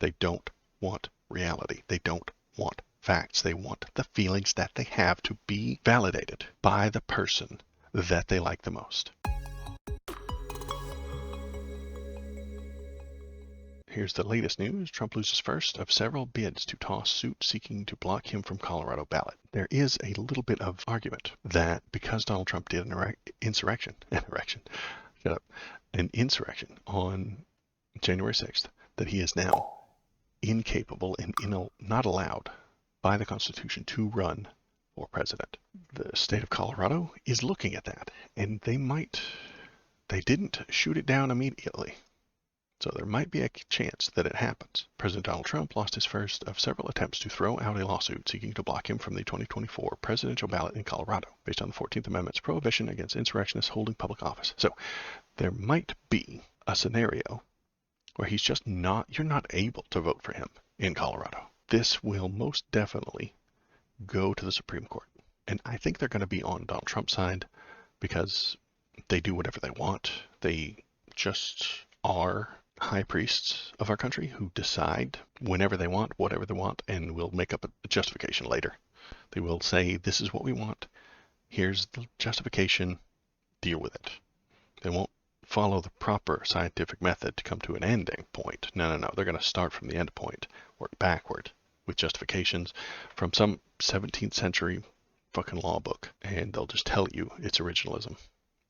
They don't want reality. They don't want facts. They want the feelings that they have to be validated by the person that they like the most. Here's the latest news. Trump loses first of several bids to toss suit seeking to block him from Colorado ballot. There is a little bit of argument that because Donald Trump did an insurrection on January 6th, that he is now incapable and not allowed by the Constitution to run for president. The state of Colorado is looking at that, and they didn't shoot it down immediately. So there might be a chance that it happens. President Donald Trump lost his first of several attempts to throw out a lawsuit seeking to block him from the 2024 presidential ballot in Colorado, based on the 14th Amendment's prohibition against insurrectionists holding public office. So there might be a scenario where you're not able to vote for him in Colorado. This will most definitely go to the Supreme Court. And I think they're going to be on Donald Trump's side because they do whatever they want. They just are high priests of our country who decide whenever they want, whatever they want, and will make up a justification later. They will say, this is what we want. Here's the justification. Deal with it. They won't follow the proper scientific method to come to an ending point. No. They're going to start from the end point, work backward with justifications from some 17th century fucking law book, and they'll just tell you it's originalism.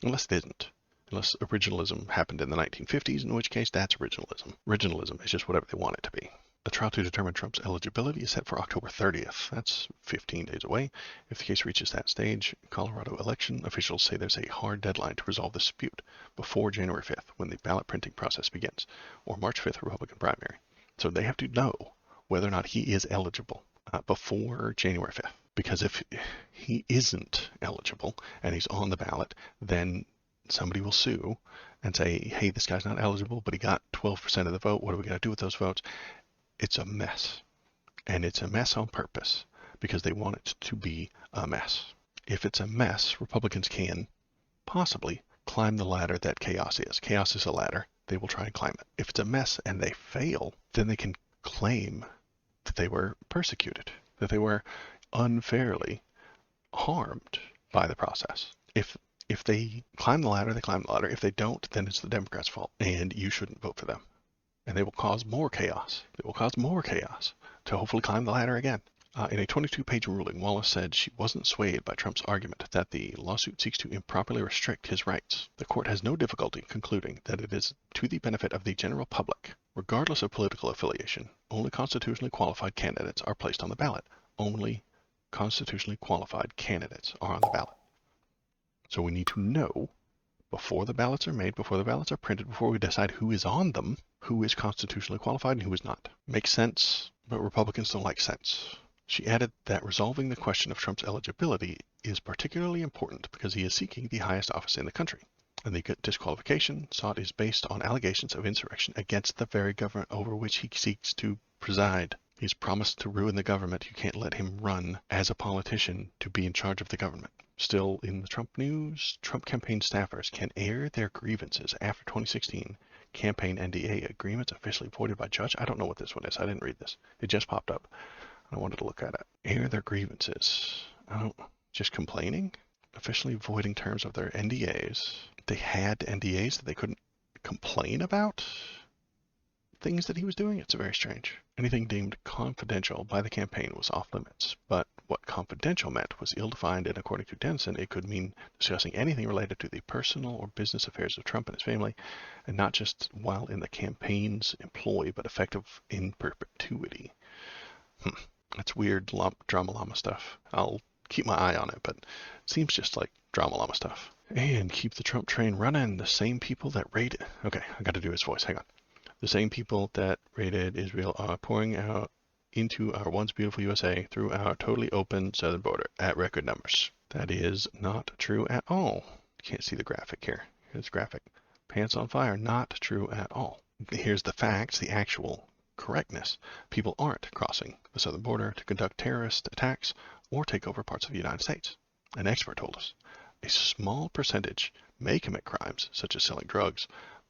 Unless it isn't. Unless originalism happened in the 1950s, in which case that's originalism. Originalism is just whatever they want it to be. The trial to determine Trump's eligibility is set for October 30th. That's 15 days away. If the case reaches that stage, Colorado election officials say there's a hard deadline to resolve the dispute before January 5th, when the ballot printing process begins, or March 5th Republican primary. So they have to know whether or not he is eligible before January 5th. Because if he isn't eligible and he's on the ballot, then somebody will sue and say, hey, this guy's not eligible, but he got 12% of the vote. What are we going to do with those votes? It's a mess. And it's a mess on purpose because they want it to be a mess. If it's a mess, Republicans can possibly climb the ladder that chaos is. Chaos is a ladder. They will try and climb it. If it's a mess and they fail, then they can claim that they were persecuted, that they were unfairly harmed by the process. If they climb the ladder, they climb the ladder. If they don't, then it's the Democrats' fault, and you shouldn't vote for them. And they will cause more chaos. They will cause more chaos to hopefully climb the ladder again. In a 22-page ruling, Wallace said she wasn't swayed by Trump's argument that the lawsuit seeks to improperly restrict his rights. The court has no difficulty concluding that it is to the benefit of the general public. Regardless of political affiliation, only constitutionally qualified candidates are placed on the ballot. Only constitutionally qualified candidates are on the ballot. So we need to know before the ballots are made, before the ballots are printed, before we decide who is on them, who is constitutionally qualified and who is not. Makes sense, but Republicans don't like sense. She added that resolving the question of Trump's eligibility is particularly important because he is seeking the highest office in the country, and the disqualification sought is based on allegations of insurrection against the very government over which he seeks to preside. He's promised to ruin the government. You can't let him run as a politician to be in charge of the government. Still in the Trump news, Trump campaign staffers can air their grievances after 2016 campaign NDA agreements officially voided by judge. I don't know what this one is. I didn't read this. It just popped up. I wanted to look at it. Air their grievances. Just complaining? Officially voiding terms of their NDAs. They had NDAs that they couldn't complain about things that he was doing. It's very strange. Anything deemed confidential by the campaign was off limits, but what confidential meant was ill-defined, and according to Denson, it could mean discussing anything related to the personal or business affairs of Trump and his family, and not just while in the campaign's employ, but effective in perpetuity. That's weird drama llama stuff. I'll keep my eye on it, but it seems just like drama llama stuff. And keep the Trump train running. The same people that raided... Okay, I got to do his voice. Hang on. The same people that raided Israel are pouring out into our once beautiful USA through our totally open southern border at record numbers. That is not true at all. You can't see the graphic here. Here's the graphic. Pants on fire, not true at all. Here's the facts, the actual correctness. People aren't crossing the southern border to conduct terrorist attacks or take over parts of the United States. An expert told us. A small percentage may commit crimes, such as selling drugs,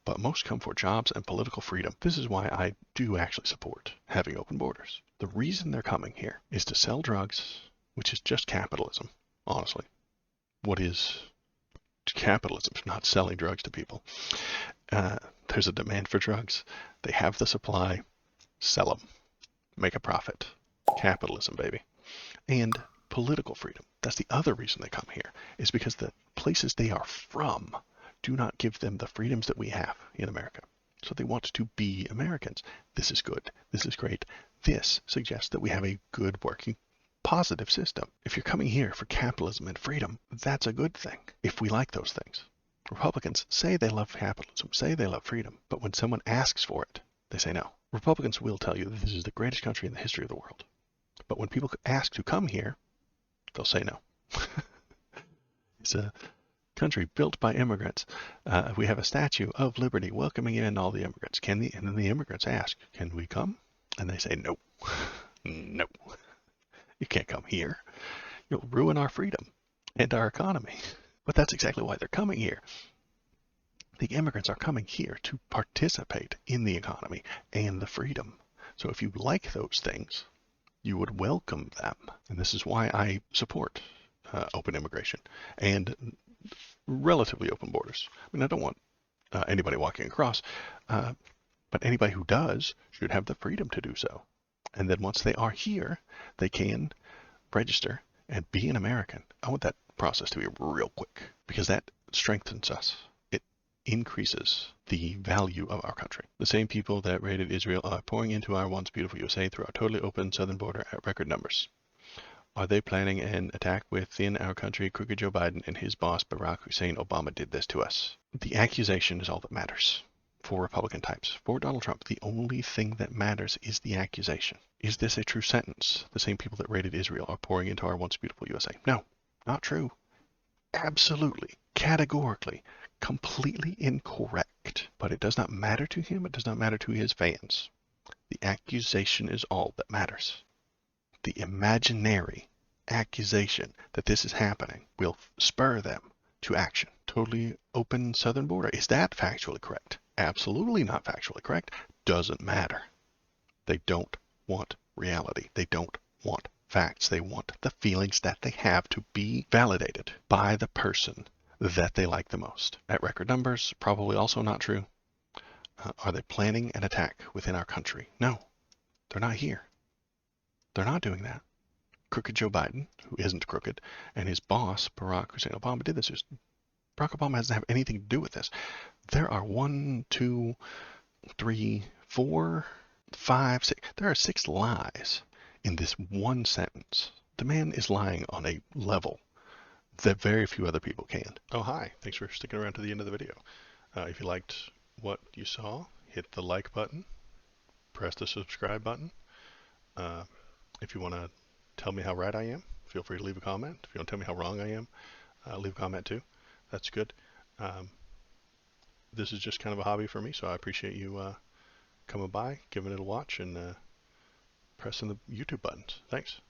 but most come for jobs and political freedom. This is why I do actually support having open borders. The reason they're coming here is to sell drugs, which is just capitalism, honestly. What is capitalism if not selling drugs to people? There's a demand for drugs. They have the supply. Sell them. Make a profit. Capitalism, baby. And political freedom. That's the other reason they come here, is because the places they are from do not give them the freedoms that we have in America. So they want to be Americans. This is good. This is great. This suggests that we have a good working positive system. If you're coming here for capitalism and freedom, that's a good thing if we like those things. Republicans say they love capitalism, say they love freedom, but when someone asks for it, they say no. Republicans will tell you that this is the greatest country in the history of the world. But when people ask to come here, they'll say no. It's a country built by immigrants. We have a statue of liberty welcoming in all the immigrants. And then the immigrants ask, can we come? And they say no. No. You can't come here. You'll ruin our freedom and our economy. But that's exactly why they're coming here. The immigrants are coming here to participate in the economy and the freedom. So if you like those things, you would welcome them. And this is why I support open immigration and relatively open borders. I mean, I don't want anybody walking across, but anybody who does should have the freedom to do so. And then once they are here, they can register and be an American. I want that process to be real quick because that strengthens us. It increases the value of our country. The same people that raided Israel are pouring into our once beautiful USA through our totally open southern border at record numbers. Are they planning an attack within our country? Crooked Joe Biden and his boss Barack Hussein Obama did this to us. The accusation is all that matters for Republican types. For Donald Trump, the only thing that matters is the accusation. Is this a true sentence? The same people that raided Israel are pouring into our once beautiful USA. No, not true. Absolutely, categorically, completely incorrect. But it does not matter to him. It does not matter to his fans. The accusation is all that matters. The imaginary accusation that this is happening will spur them to action. Totally open southern border. Is that factually correct? Absolutely not factually correct. Doesn't matter. They don't want reality. They don't want facts. They want the feelings that they have to be validated by the person that they like the most. At record numbers, probably also not true. Are they planning an attack within our country? No, they're not here. They're not doing that. Crooked Joe Biden, who isn't crooked, and his boss, Barack Hussein Obama, did this. Barack Obama doesn't have anything to do with this. There are 1, 2, 3, 4, 5, 6. There are 6 lies in this one sentence. The man is lying on a level that very few other people can. Oh, hi. Thanks for sticking around to the end of the video. If you liked what you saw, hit the like button, press the subscribe button. If you want to tell me how right I am, feel free to leave a comment. If you want to tell me how wrong I am, leave a comment too. That's good. This is just kind of a hobby for me, so I appreciate you coming by, giving it a watch, and pressing the YouTube buttons. Thanks.